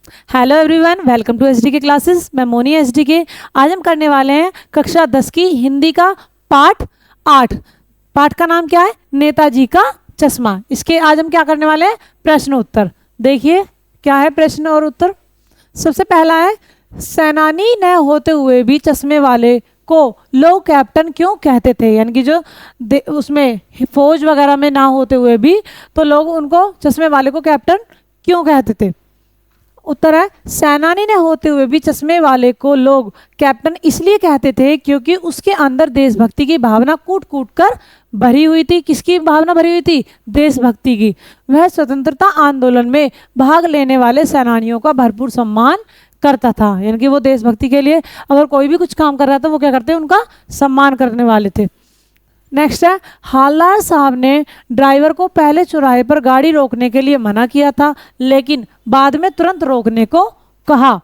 Hello everyone, welcome to SDK classes. मैं Moni SDK. आज हम करने वाले हैं कक्षा 10 की हिंदी का पाठ 8। पाठ का नाम क्या है? नेताजी का चश्मा। इसके आज हम क्या करने वाले हैं? प्रश्न उत्तर। देखिए क्या है प्रश्न और उत्तर। सबसे पहला है, सेनानी न होते हुए भी चश्मे वाले को लोग कैप्टन क्यों कहते थे? यानी कि जो उसमें फौज वगैरह में ना होते हुए भी तो लोग उनको चश्मे वाले को कैप्टन क्यों कहते थे? उत्तर है, सेनानी ने होते हुए भी चश्मे वाले को लोग कैप्टन इसलिए कहते थे क्योंकि उसके अंदर देशभक्ति की भावना कूट कूट कर भरी हुई थी। किसकी भावना भरी हुई थी? देशभक्ति की। वह स्वतंत्रता आंदोलन में भाग लेने वाले सेनानियों का भरपूर सम्मान करता था। यानी कि वो देशभक्ति के लिए अगर कोई भी कुछ काम कर रहा था वो क्या करते? उनका सम्मान करने वाले थे। नेक्स्ट है, हालदार साहब ने ड्राइवर को पहले चौराहे पर गाड़ी रोकने के लिए मना किया था, लेकिन बाद में तुरंत रोकने को कहा।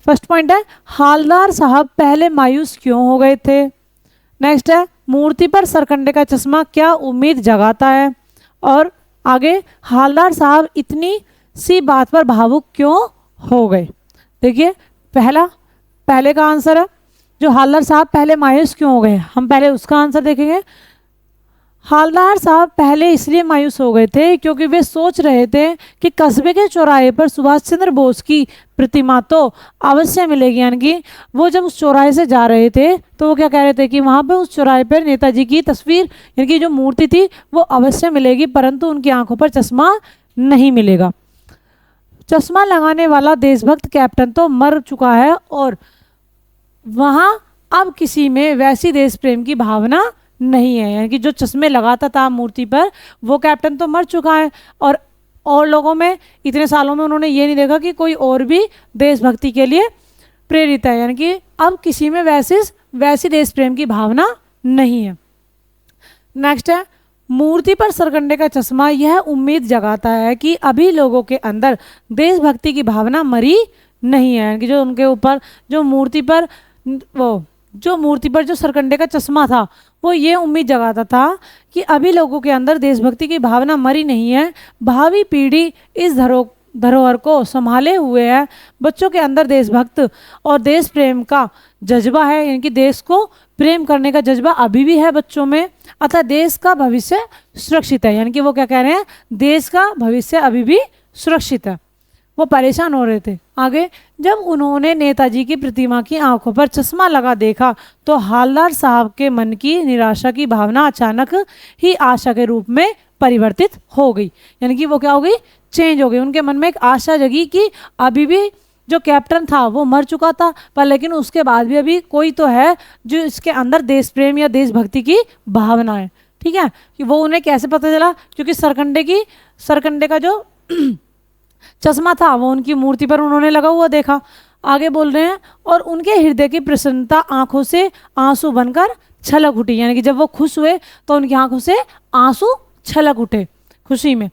फर्स्ट पॉइंट है, हालदार साहब पहले मायूस क्यों हो गए थे। नेक्स्ट है, मूर्ति पर सरकंडे का चश्मा क्या उम्मीद जगाता है। और आगे, हालदार साहब इतनी सी बात पर भावुक क्यों हो गए। देखिए पहले का आंसर है, जो हालदार साहब पहले मायूस क्यों हो गए, हम पहले उसका आंसर देखेंगे। हालदार साहब पहले इसलिए मायूस हो गए थे क्योंकि वे सोच रहे थे कि कस्बे के चौराहे पर सुभाष चंद्र बोस की प्रतिमा तो अवश्य मिलेगी। यानी कि वो जब उस चौराहे से जा रहे थे तो वो क्या कह रहे थे कि वहाँ पर उस चौराहे पर नेताजी की तस्वीर यानी कि जो मूर्ति थी वो अवश्य मिलेगी, परंतु उनकी आंखों पर चश्मा नहीं मिलेगा। चश्मा लगाने वाला देशभक्त कैप्टन तो मर चुका है और वहाँ अब किसी में वैसी देश प्रेम की भावना नहीं है। यानी कि जो चश्मे लगाता था मूर्ति पर वो कैप्टन तो मर चुका है और लोगों में इतने सालों में उन्होंने ये नहीं देखा कि कोई और भी देशभक्ति के लिए प्रेरित है। यानी कि अब किसी में वैसी देश प्रेम की भावना नहीं है। नेक्स्ट है, मूर्ति पर सरकंडे का चश्मा यह उम्मीद जगाता है कि अभी लोगों के अंदर देशभक्ति की भावना मरी नहीं है। यानी कि जो उनके ऊपर जो मूर्ति पर जो सरकंडे का चश्मा था वो ये उम्मीद जगाता था कि अभी लोगों के अंदर देशभक्ति की भावना मरी नहीं है, भावी पीढ़ी इस धरोहर को संभाले हुए है। बच्चों के अंदर देशभक्त और देश प्रेम का जज्बा है, यानी कि देश को प्रेम करने का जज्बा अभी भी है बच्चों में, अतः देश का भविष्य सुरक्षित है। यानी कि वो क्या कह रहे हैं? देश का भविष्य अभी भी सुरक्षित है। वो परेशान हो रहे थे। आगे, जब उन्होंने नेताजी की प्रतिमा की आंखों पर चश्मा लगा देखा तो हालदार साहब के मन की निराशा की भावना अचानक ही आशा के रूप में परिवर्तित हो गई। यानी कि वो क्या हो गई? चेंज हो गई। उनके मन में एक आशा जगी कि अभी भी जो कैप्टन था वो मर चुका था पर लेकिन उसके बाद भी अभी कोई तो है जो इसके अंदर देश प्रेम या देशभक्ति की भावना है। ठीक है, कि वो उन्हें कैसे पता चला? क्योंकि सरकंडे का जो चश्मा था वो उनकी मूर्ति पर उन्होंने लगा हुआ देखा। आगे बोल रहे हैं, और उनके हृदय की प्रसन्नता आंखों से आंसू बनकर छलक उठी। यानी कि जब वो खुश हुए तो उनकी आंखों से आंसू छलक उठे खुशी में।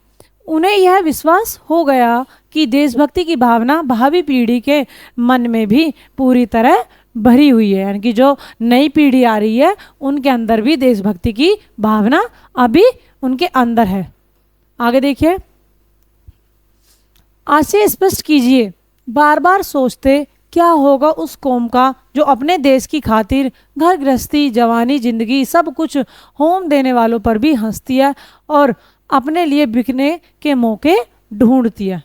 उन्हें यह विश्वास हो गया कि देशभक्ति की भावना भावी पीढ़ी के मन में भी पूरी तरह भरी हुई है। यानी कि जो नई पीढ़ी आ रही है उनके अंदर भी देशभक्ति की भावना अभी उनके अंदर है। आगे देखिए, आशय स्पष्ट कीजिए। बार बार सोचते क्या होगा उस कौम का जो अपने देश की खातिर घर गृहस्थी, जवानी, जिंदगी सब कुछ होम देने वालों पर भी हंसती है और अपने लिए बिकने के मौके ढूंढती है।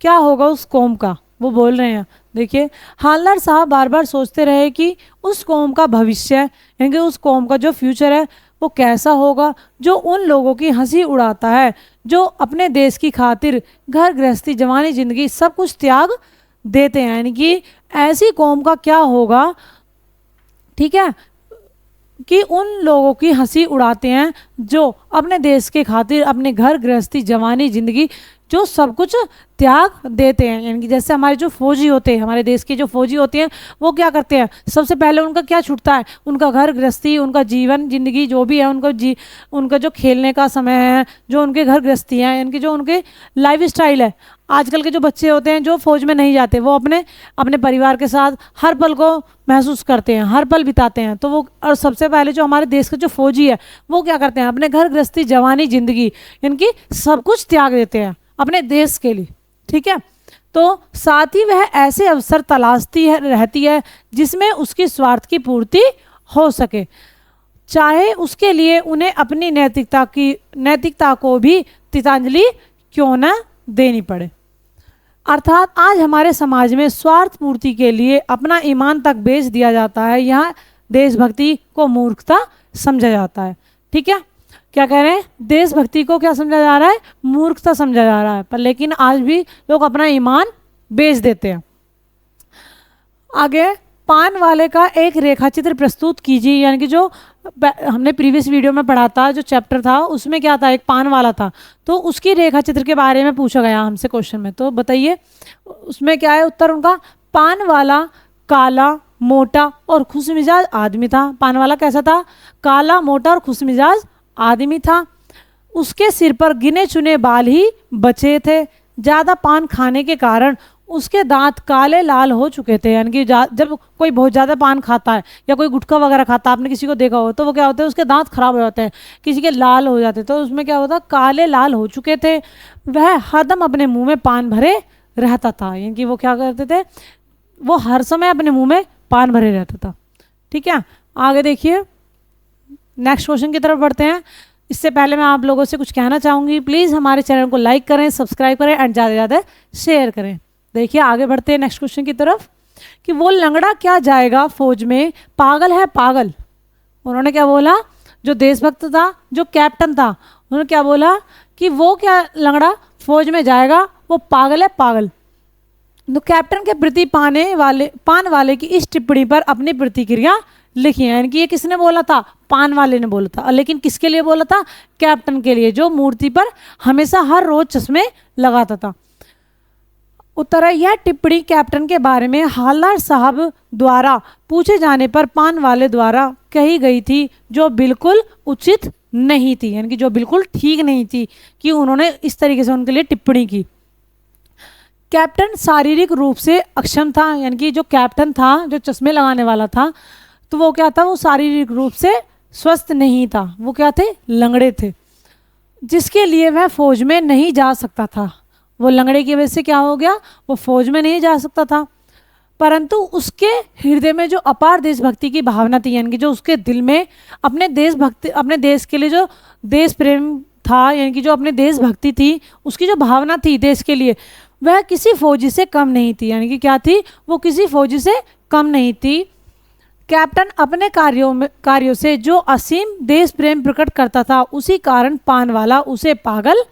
क्या होगा उस कौम का? वो बोल रहे हैं। देखिए, हालदार साहब बार बार सोचते रहे कि उस कौम का भविष्य यानी कि उस कौम का जो फ्यूचर है वो कैसा होगा जो उन लोगों की हंसी उड़ाता है जो अपने देश की खातिर घर गृहस्थी, जवानी, जिंदगी सब कुछ त्याग देते हैं। यानी कि ऐसी कौम का क्या होगा, ठीक है, कि उन लोगों की हंसी उड़ाते हैं जो अपने देश के खातिर अपने घर गृहस्थी, जवानी, जिंदगी जो सब कुछ त्याग देते हैं। यानी कि जैसे हमारे जो फौजी होते हैं, हमारे देश के जो फौजी होते हैं वो क्या करते हैं? सबसे पहले उनका क्या छूटता है? उनका घर गृहस्थी, उनका जीवन, जिंदगी जो भी है, उनका जो खेलने का समय है, जो उनके घर गृहस्थी है, यानी कि जो उनके लाइफ स्टाइल है। आजकल के जो बच्चे होते हैं जो फौज में नहीं जाते वो अपने परिवार के साथ हर पल को महसूस करते हैं, हर पल बिताते हैं। तो वो, और सबसे पहले जो हमारे देश के जो फौजी है वो क्या करते हैं? अपने घर गृहस्थी, जवानी, जिंदगी इनकी सब कुछ त्याग देते हैं अपने देश के लिए। ठीक है, तो साथ ही वह ऐसे अवसर तलाशती रहती है जिसमें उसकी स्वार्थ की पूर्ति हो सके, चाहे उसके लिए उन्हें अपनी नैतिकता को भी तिलांजलि क्यों न देनी पड़े। अर्थात आज हमारे समाज में स्वार्थ पूर्ति के लिए अपना ईमान तक बेच दिया जाता है। यहाँ देशभक्ति को मूर्खता समझा जाता है। ठीक है, क्या कह रहे हैं, देशभक्ति को क्या समझा जा रहा है, मूर्खता समझा जा रहा है। पर लेकिन आज भी लोग अपना ईमान बेच देते हैं। आगे, पान वाले का एक रेखाचित्र प्रस्तुत कीजिए। यानी कि जो हमने प्रीवियस वीडियो में पढ़ा था, जो चैप्टर था उसमें क्या था, एक पान वाला था, तो उसकी रेखाचित्र के बारे में पूछा गया हमसे क्वेश्चन में। तो बताइए उसमें क्या है उत्तर उनका। पान वाला काला, मोटा और खुशमिजाज आदमी था। पान वाला कैसा था, काला, मोटा और खुशमिजाज आदमी था। उसके सिर पर गिने चुने बाल ही बचे थे। ज़्यादा पान खाने के कारण उसके दांत काले लाल हो चुके थे। यानी कि जब कोई बहुत ज़्यादा पान खाता है या कोई गुटखा वगैरह खाता है, आपने किसी को देखा हो, तो वो क्या होता है, उसके दांत खराब हो जाते हैं, किसी के लाल हो जाते हैं। तो उसमें क्या होता है, काले लाल हो चुके थे। वह हरदम अपने मुंह में पान भरे रहता था। यानी कि वो क्या करते थे, वो हर समय अपने मुंह में पान भरे रहता था। ठीक है, आगे देखिए, नेक्स्ट क्वेश्चन की तरफ बढ़ते हैं। इससे पहले मैं आप लोगों से कुछ कहना चाहूँगी। प्लीज़ हमारे चैनल को लाइक करें, सब्सक्राइब करें एंड ज़्यादा से ज़्यादा शेयर करें। देखिए आगे बढ़ते हैं नेक्स्ट क्वेश्चन की तरफ कि वो लंगड़ा क्या जाएगा फौज में, पागल है पागल। उन्होंने क्या बोला, जो देशभक्त था, जो कैप्टन था, उन्होंने क्या बोला कि वो क्या लंगड़ा फौज में जाएगा, वो पागल है पागल। तो कैप्टन के प्रति पान वाले की इस टिप्पणी पर अपनी प्रतिक्रिया लिखिए। यानी कि ये किसने बोला था, पान वाले ने बोला था। लेकिन किसके लिए बोला था, कैप्टन के लिए, जो मूर्ति पर हमेशा हर रोज चश्मे लगाता था। उत्तर है, यह टिप्पणी कैप्टन के बारे में हालदार साहब द्वारा पूछे जाने पर पान वाले द्वारा कही गई थी, जो बिल्कुल उचित नहीं थी। यानी कि जो बिल्कुल ठीक नहीं थी कि उन्होंने इस तरीके से उनके लिए टिप्पणी की। कैप्टन शारीरिक रूप से अक्षम था। यानी कि जो कैप्टन था, जो चश्मे लगाने वाला था, तो वो क्या था, वो शारीरिक रूप से स्वस्थ नहीं था। वो क्या थे, लंगड़े थे, जिसके लिए वह फौज में नहीं जा सकता था। वो लंगड़े की वजह से क्या हो गया, वो फौज में नहीं जा सकता था। परंतु उसके हृदय में जो अपार देशभक्ति की भावना थी, यानी कि जो उसके दिल में अपने देश के लिए जो देश प्रेम था, यानी कि जो अपने देशभक्ति थी, उसकी जो भावना थी देश के लिए, वह किसी फौजी से कम नहीं थी। यानी कि क्या थी, वो किसी फौजी से कम नहीं थी। कैप्टन अपने कार्यों से जो असीम देश प्रेम प्रकट करता था, उसी कारण पान वाला उसे पागल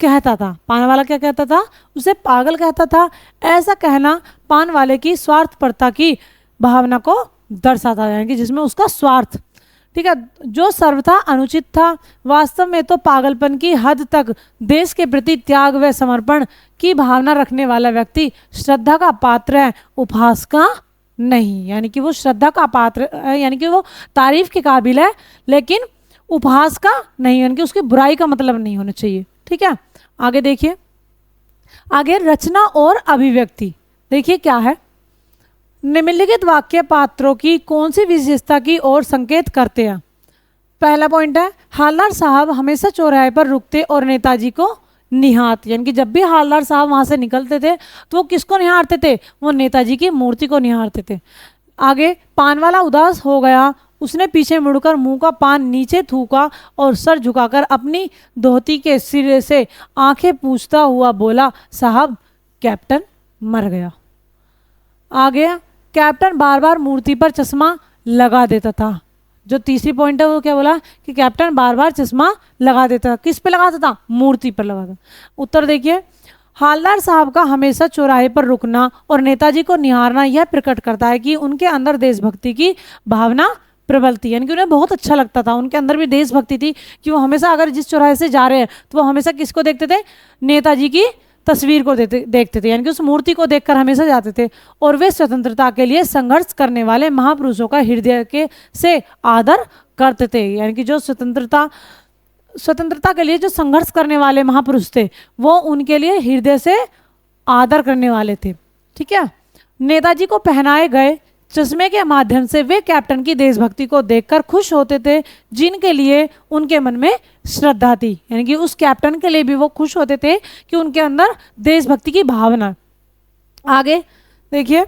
कहता था। पान वाला क्या कहता था, उसे पागल कहता था। ऐसा कहना पान वाले की स्वार्थपरता की भावना को दर्शाता है, यानी कि जिसमें उसका स्वार्थ, ठीक है, जो सर्वथा अनुचित था। वास्तव में तो पागलपन की हद तक देश के प्रति त्याग व समर्पण की भावना रखने वाला व्यक्ति श्रद्धा का पात्र है, उपहास का नहीं। यानी कि वो श्रद्धा का पात्र है, यानी कि वो तारीफ के काबिल है, लेकिन उपहास का नहीं, यानी कि उसकी बुराई का मतलब नहीं होना चाहिए। ठीक है, आगे देखिए, आगे रचना और अभिव्यक्ति देखिए क्या है। निम्नलिखित वाक्य पात्रों की कौन सी विशेषता की ओर संकेत करते हैं। पहला पॉइंट है, हालदार साहब हमेशा चौराहे पर रुकते और नेताजी को निहारते। यानी कि जब भी हालदार साहब वहां से निकलते थे तो वो किसको निहारते थे, वो नेताजी की मूर्ति को निहारते थे। आगे, पान वाला उदास हो गया, उसने पीछे मुड़कर मुंह का पान नीचे थूका और सर झुकाकर अपनी धोती के सिरे से आंखें पूछता हुआ बोला, साहब कैप्टन मर गया। आगे, कैप्टन बार बार मूर्ति पर चश्मा लगा देता था। जो तीसरी पॉइंट है वो क्या बोला कि कैप्टन बार बार चश्मा लगा देता था। किस पे लगाता था, मूर्ति पर लगाता। उत्तर देखिए, हालदार साहब का हमेशा चौराहे पर रुकना और नेताजी को निहारना यह प्रकट करता है कि उनके अंदर देशभक्ति की भावना प्रबल थी। यानी कि उन्हें बहुत अच्छा लगता था, उनके अंदर भी देशभक्ति थी कि वो हमेशा अगर जिस चौराहे से जा रहे हैं तो वो हमेशा किसको देखते थे, नेताजी की तस्वीर को देखते थे, यानी कि उस मूर्ति को देखकर हमेशा जाते थे। और वे स्वतंत्रता के लिए संघर्ष करने वाले महापुरुषों का हृदय के से आदर करते थे। यानी कि जो स्वतंत्रता के लिए जो संघर्ष करने वाले महापुरुष थे, वो उनके लिए हृदय से आदर करने वाले थे। ठीक है, नेताजी को पहनाए गए चश्मे के माध्यम से वे कैप्टन की देशभक्ति को देखकर खुश होते थे, जिनके लिए उनके मन में श्रद्धा थी। यानी कि उस कैप्टन के लिए भी वो खुश होते थे कि उनके अंदर देशभक्ति की भावना। आगे देखिए,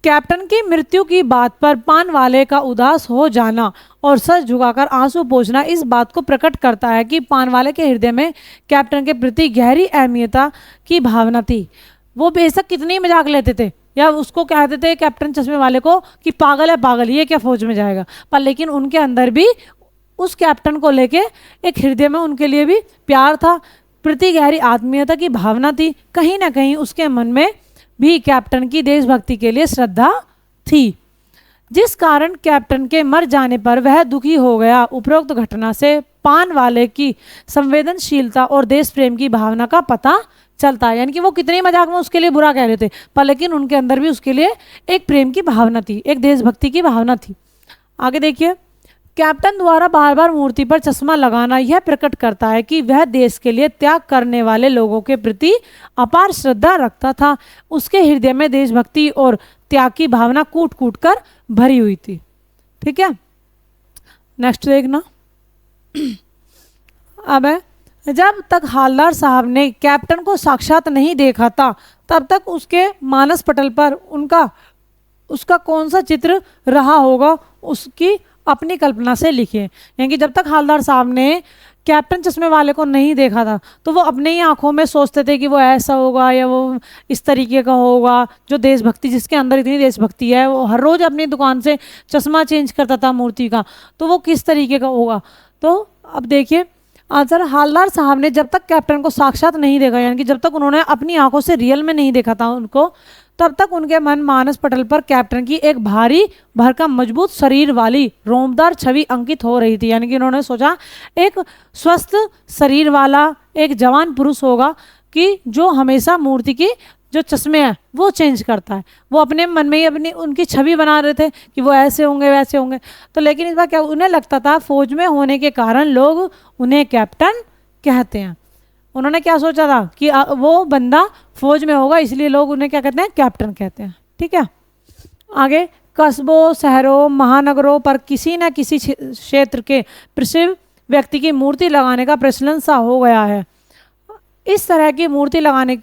कैप्टन की मृत्यु की बात पर पानवाले का उदास हो जाना और सर झुकाकर आंसू पोंछना इस बात को प्रकट करता है कि पानवाले के हृदय में कैप्टन के प्रति गहरी अहमियता की भावना थी। वो बेशक कितनी मजाक लेते थे या उसको कहते थे कैप्टन चश्मे वाले को कि पागल है पागल, ये क्या फौज में जाएगा, पर लेकिन उनके अंदर भी उस कैप्टन को लेके एक हृदय में उनके लिए भी प्यार था, प्रति गहरी आत्मीयता की भावना थी। कहीं ना कहीं उसके मन में भी कैप्टन की देशभक्ति के लिए श्रद्धा थी, जिस कारण कैप्टन के मर जाने पर वह दुखी हो गया। उपरोक्त घटना से पानवाले की संवेदनशीलता और देश प्रेम की भावना का पता चलता है। यानी कि वो कितनी मजाक में उसके लिए बुरा कह रहे थे, पर लेकिन उनके अंदर भी उसके लिए एक प्रेम की भावना थी, एक देशभक्ति की भावना थी। आगे देखिए, कैप्टन द्वारा बार बार मूर्ति पर चश्मा लगाना यह प्रकट करता है कि वह देश के लिए त्याग करने वाले लोगों के प्रति अपार श्रद्धा रखता था। उसके हृदय में देशभक्ति और त्याग की भावना कूट कूट कर भरी हुई थी। ठीक है, नेक्स्ट देखना। अब है, जब तक हालदार साहब ने कैप्टन को साक्षात नहीं देखा था तब तक उसके मानस पटल पर उसका कौन सा चित्र रहा होगा उसकी अपनी कल्पना से लिखिए। यानी कि जब तक हालदार साहब ने कैप्टन चश्मे वाले को नहीं देखा था तो वो अपने ही आंखों में सोचते थे कि वो ऐसा होगा या वो इस तरीके का होगा, जो देशभक्ति जिसके अंदर इतनी देशभक्ति है, वो हर रोज़ अपनी दुकान से चश्मा चेंज करता था मूर्ति का, तो वो किस तरीके का होगा। तो अब देखिए आंसर, हालदार साहब ने जब तक कैप्टन को साक्षात नहीं देखा, यानी कि जब तक उन्होंने अपनी आंखों से रियल में नहीं देखा था उनको, तब तक उनके मन मानस पटल पर कैप्टन की एक भारी भरकम मजबूत शरीर वाली रोमदार छवि अंकित हो रही थी। यानी कि उन्होंने सोचा एक स्वस्थ शरीर वाला एक जवान पुरुष होगा कि जो हमेशा मूर्ति की जो चश्मे हैं वो चेंज करता है। वो अपने मन में ही अपनी उनकी छवि बना रहे थे कि वो ऐसे होंगे वैसे होंगे। तो लेकिन इस बार क्या उन्हें लगता था फौज में होने के कारण लोग उन्हें कैप्टन कहते हैं। उन्होंने क्या सोचा था कि वो बंदा फौज में होगा इसलिए लोग उन्हें क्या कहते हैं, कैप्टन कहते हैं। ठीक है, आगे, कस्बों शहरों महानगरों पर किसी न किसी क्षेत्र के प्रसिद्ध व्यक्ति की मूर्ति लगाने का प्रचलन सा हो गया है। इस तरह की मूर्ति लगाने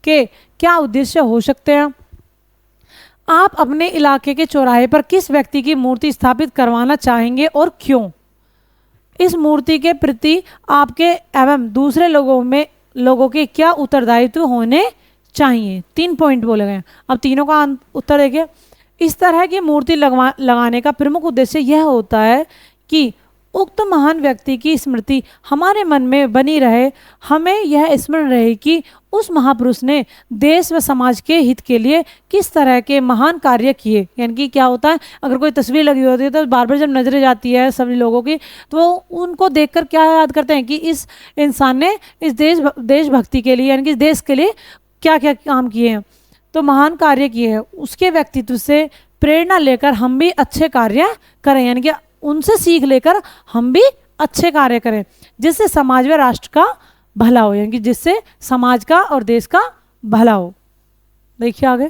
के क्या उद्देश्य हो सकते हैं? आप अपने इलाके के चौराहे पर किस व्यक्ति की मूर्ति स्थापित करवाना चाहेंगे और क्यों? इस मूर्ति के प्रति आपके एवं दूसरे लोगों के क्या उत्तरदायित्व होने चाहिए? 3 पॉइंट बोले गए। अब तीनों का उत्तर देखिए। इस तरह की मूर्ति लगाने का प्रमुख उद्देश्य यह होता है कि उक्त महान व्यक्ति की स्मृति हमारे मन में बनी रहे। हमें यह स्मरण रहे कि उस महापुरुष ने देश व समाज के हित के लिए किस तरह के महान कार्य किए। यानी कि क्या होता है, अगर कोई तस्वीर लगी होती है तो बार बार जब नजरें जाती है सभी लोगों की तो उनको देखकर क्या याद करते हैं कि इस इंसान ने इस देशभक्ति के लिए यानी कि देश के लिए क्या क्या काम किए हैं, तो महान कार्य किए हैं। उसके व्यक्तित्व से प्रेरणा लेकर हम भी अच्छे कार्य करें, यानी कि उनसे सीख लेकर हम भी अच्छे कार्य करें जिससे समाज व राष्ट्र का भला हो, यानी कि जिससे समाज का और देश का भला हो। देखिए आगे,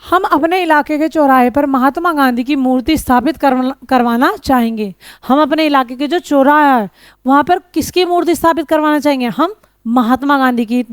हम अपने इलाके के चौराहे पर महात्मा गांधी की मूर्ति स्थापित करवाना चाहेंगे। हम अपने इलाके के जो चौराहा है वहाँ पर किसकी मूर्ति स्थापित करवाना चाहेंगे? हम महात्मा गांधी की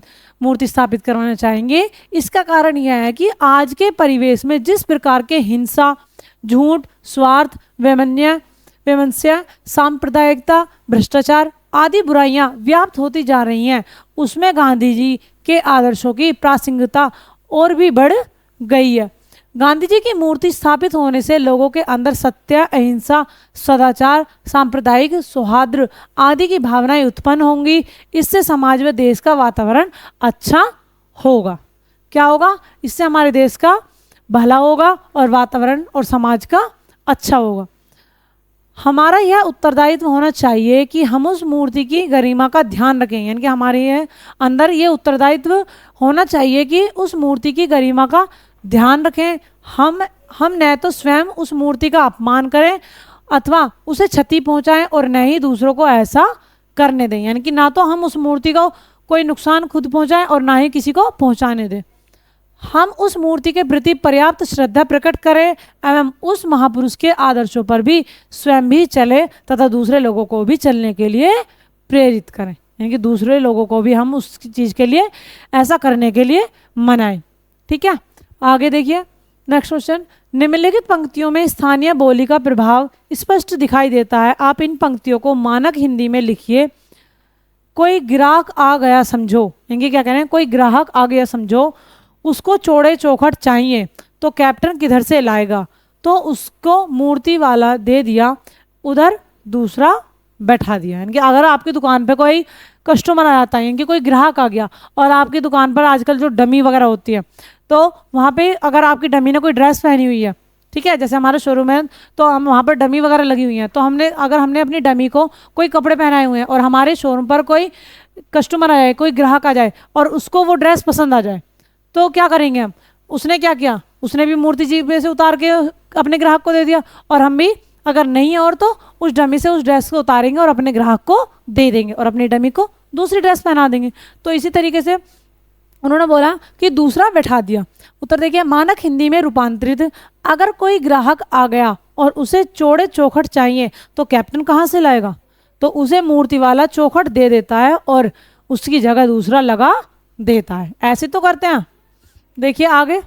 मूर्ति स्थापित करवाना चाहेंगे। इसका कारण यह है कि आज के परिवेश में जिस प्रकार के हिंसा, झूठ, स्वार्थ, वैमनस्य, सांप्रदायिकता, भ्रष्टाचार आदि बुराइयां व्याप्त होती जा रही हैं, उसमें गांधी जी के आदर्शों की प्रासंगिकता और भी बढ़ गई है। गांधी जी की मूर्ति स्थापित होने से लोगों के अंदर सत्य, अहिंसा, सदाचार, सांप्रदायिक सौहार्द आदि की भावनाएं उत्पन्न होंगी। इससे समाज व देश का वातावरण अच्छा होगा। क्या होगा? इससे हमारे देश का भला होगा और वातावरण और समाज का अच्छा होगा। हमारा यह उत्तरदायित्व होना चाहिए कि हम उस मूर्ति की गरिमा का ध्यान रखें, यानी कि हमारे अंदर ये उत्तरदायित्व होना चाहिए कि उस मूर्ति की गरिमा का ध्यान रखें। हम न तो स्वयं उस मूर्ति का अपमान करें अथवा उसे क्षति पहुंचाएं और न ही दूसरों को ऐसा करने दें, यानी कि ना तो हम उस मूर्ति को कोई नुकसान खुद पहुंचाएं और ना ही किसी को पहुंचाने दें। हम उस मूर्ति के प्रति पर्याप्त श्रद्धा प्रकट करें एवं उस महापुरुष के आदर्शों पर भी स्वयं भी चले तथा दूसरे लोगों को भी चलने के लिए प्रेरित करें, यानी कि दूसरे लोगों को भी हम उस चीज़ के लिए ऐसा करने के लिए मनाएं। ठीक है, आगे देखिए नेक्स्ट क्वेश्चन। निम्नलिखित पंक्तियों में स्थानीय बोली का प्रभाव स्पष्ट दिखाई देता है, आप इन पंक्तियों को मानक हिंदी में लिखिए। कोई ग्राहक आ गया समझो, यानी क्या कह रहे हैं, कोई ग्राहक आ गया समझो, उसको चौड़े चौखट चाहिए तो कैप्टन किधर से लाएगा, तो उसको मूर्ति वाला दे दिया, उधर दूसरा बैठा दिया। यानी कि अगर आपकी दुकान पे कोई कस्टमर आ जाता है, यानी कि कोई ग्राहक आ गया और आपकी दुकान पर आजकल जो डमी वगैरह होती है, तो वहाँ पे अगर आपकी डमी ने कोई ड्रेस पहनी हुई है, ठीक है, जैसे हमारे शोरूम है तो हम वहाँ पर डमी वगैरह लगी हुई हैं, तो अगर हमने अपनी डमी को कोई कपड़े पहनाए हुए हैं और हमारे शोरूम पर कोई कस्टमर आ जाए, कोई ग्राहक आ जाए और उसको वो ड्रेस पसंद आ जाए, तो क्या करेंगे हम? उसने क्या किया, उसने भी मूर्ति जी पे से उतार के अपने ग्राहक को दे दिया, और हम भी अगर नहीं है और तो उस डमी से उस ड्रेस को उतारेंगे और अपने ग्राहक को दे देंगे और अपनी डमी को दूसरी ड्रेस पहना देंगे। तो इसी तरीके से उन्होंने बोला कि दूसरा बैठा दिया। उत्तर देखिए, मानक हिंदी में रूपांतरित, अगर कोई ग्राहक आ गया और उसे चौड़े चौखट चाहिए तो कैप्टन कहाँ से लाएगा, तो उसे मूर्ति वाला चौखट दे देता है और उसकी जगह दूसरा लगा देता है। ऐसे तो करते हैं। देखिए आगे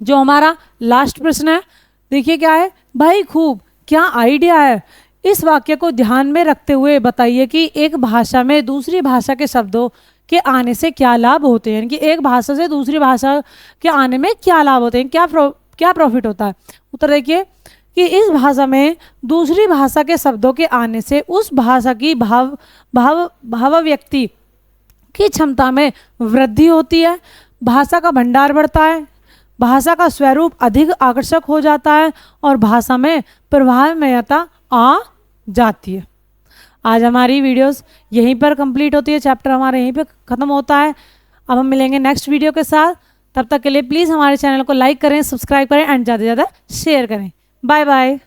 जो हमारा लास्ट प्रश्न है, देखिए क्या है, भाई खूब, क्या आइडिया है। इस वाक्य को ध्यान में रखते हुए बताइए कि एक भाषा में दूसरी भाषा के शब्दों के आने से क्या लाभ होते हैं, यानी कि एक भाषा से दूसरी भाषा के आने में क्या लाभ होते हैं, क्या प्रॉफिट होता है। उत्तर देखिए कि इस भाषा में दूसरी भाषा के शब्दों के आने से उस भाषा की भाव व्यक्ति की क्षमता में वृद्धि होती है, भाषा का भंडार बढ़ता है, भाषा का स्वरूप अधिक आकर्षक हो जाता है और भाषा में प्रभावमयता आ जाती है। आज हमारी वीडियोस यहीं पर कंप्लीट होती है, चैप्टर हमारा यहीं पे ख़त्म होता है। अब हम मिलेंगे नेक्स्ट वीडियो के साथ, तब तक के लिए प्लीज़ हमारे चैनल को लाइक करें, सब्सक्राइब करें एंड ज़्यादा से ज़्यादा शेयर करें। Bye bye.